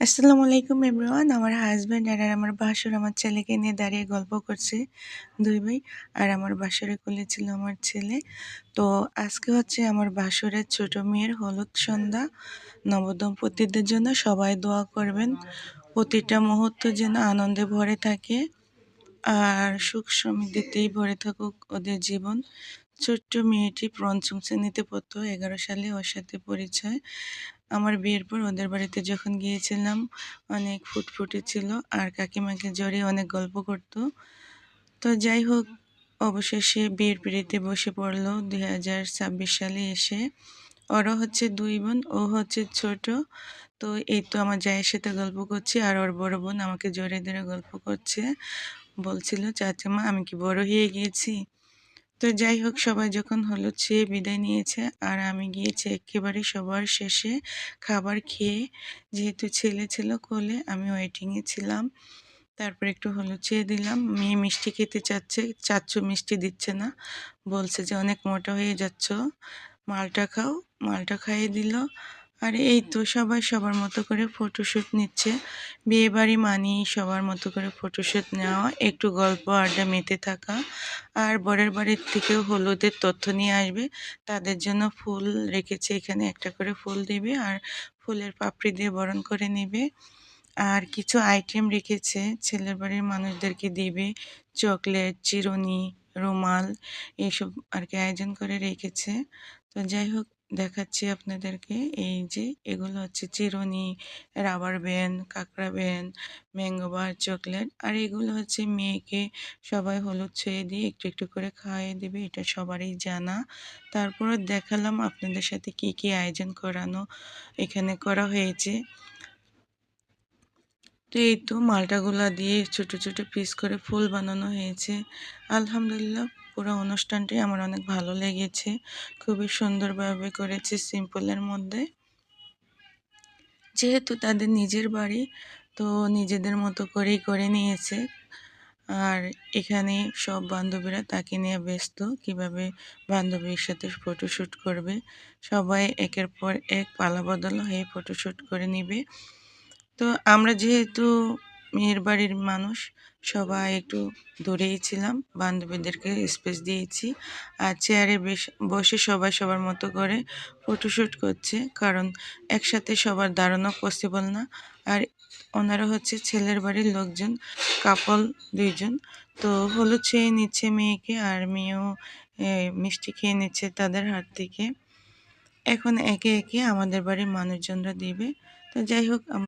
আসসালামু আলাইকুম এভরিওয়ান। আমার হাসব্যান্ড আর আমার ভাসুর আমার ছেলেকে নিয়ে দাঁড়িয়ে গল্প করছে ২ ভাই। আর আমার ভাসুরের কোলে ছিল আমার ছেলে। তো আজকে হচ্ছে আমার ভাসুরের ছোট মেয়ের হলুদ সন্ধ্যা। নবদম্পতিদের জন্য সবাই দোয়া করবেন। প্রতিটা মুহূর্ত যেন আনন্দে ভরে থাকে আর সুখ সমৃদ্ধিতেই ভরে থাকুক ওদের জীবন। ছোট্ট মেয়েটি পঞ্চম শ্রেণীতে পড়তো। ১১ সালে ওর সাথে পরিচয়। আমার বিয়ের পর ওদের বাড়িতে যখন গিয়েছিলাম অনেক ফুটফুটে ছিল আর কাকিমাকে জড়িয়ে অনেক গল্প করত। তো যাই হোক, অবশেষে বিয়ের পিঁড়িতে বসে পড়লো ২০২৬ সালে এসে। ওরা হচ্ছে ২ বোন, ও হচ্ছে ছোট। তো এই তো আমার জায়ের সাথে গল্প করছি আর ওর বড় বোন আমাকে জড়িয়ে ধরে গল্প করছে। বলছিল, চাচিমা আমি কি বড় হয়ে গিয়েছি? তো যাই হোক, সবাই যখন হলুদ ছেয়ে বিদায় নিয়েছে আর আমি গিয়েছি একেবারে সবার শেষে খাবার খেয়ে। যেহেতু ছেলে ছিল কোলে, আমি ওয়েটিংয়ে ছিলাম। তারপর একটু হলুদ ছেয়ে দিলাম। মেয়ে মিষ্টি খেতে চাচ্ছে, চাচ্চু মিষ্টি দিচ্ছে না। বলছে যে অনেক মোটা হয়ে যাচ্ছ, মালটা খাও। মালটা খাইয়ে দিল। আর এই তো সবাই সবার মতো করে ফটোশ্যুট নিচ্ছে। বিয়েবাড়ি মানেই সবার মতো করে ফটোশ্যুট নেওয়া, একটু গল্প আড্ডা মেতে থাকা। আর বরের বাড়ির থেকেও হলুদের তথ্য নিয়ে আসবে। তাদের জন্য ফুল রেখেছে, এখানে একটা করে ফুল দিবে আর ফুলের পাপড়ি দিয়ে বরণ করে নেবে। আর কিছু আইটেম রেখেছে, ছেলের বাড়ির মানুষদেরকে দিবে। চকলেট, চিরুনি, রুমাল এসব আর কি আয়োজন করে রেখেছে। তো যাই হোক, দেখাচ্ছি আপনাদেরকে। এই যে এগুলো হচ্ছে চিরুনি, রাবার ব্যান্ড, কাঁকড়া ব্যান্ড, ম্যাঙ্গো বার, চকলেট। আর এগুলো হচ্ছে মেয়েকে সবাই হলুদ ছোঁয়া দিয়ে একটু একটু করে খাইয়ে দিবে, এটা সবারই জানা। তারপরে দেখালাম আপনাদের সাথে কি কি আয়োজন করানো এখানে করা হয়েছে। তো এই তো মালটাগুলা দিয়ে ছোট ছোট পিস করে ফুল বানানো হয়েছে। আলহামদুলিল্লাহ, পুরো অনুষ্ঠানটাই আমার অনেক ভালো লেগেছে। খুবই সুন্দরভাবে করেছে, সিম্পলের মধ্যে। যেহেতু তাদের নিজের বাড়ি, তো নিজেদের মতো করেই করে নিয়েছে। আর এখানে সব বান্ধবীরা তাকে নিয়ে ব্যস্ত, কিভাবে বান্ধবীর সাথে ফটোশ্যুট করবে। সবাই একের পর এক পালাবদল হয়ে ফটোশ্যুট করে নিবে। তো আমরা যেহেতু মেয়ের বাড়ির মানুষ, সবাই একটু দূরেই ছিলাম, বান্ধবীদেরকে স্পেস দিয়েছি। আর চেয়ারে বসে সবাই সবার মতো করে ফটোশ্যুট করছে, কারণ একসাথে সবার দাঁড়ানো পসিবল না। আর ওনারা হচ্ছে ছেলের বাড়ির লোকজন, কাপল ২ জন। তো হলুদ ছেয়ে নিচ্ছে মেয়েকে, আর মেয়েও মিষ্টি খেয়ে নিচ্ছে তাদের হাত থেকে। এখন একে একে আমাদের বাড়ির মানুষজনরা দিবে। তো যাই হোক,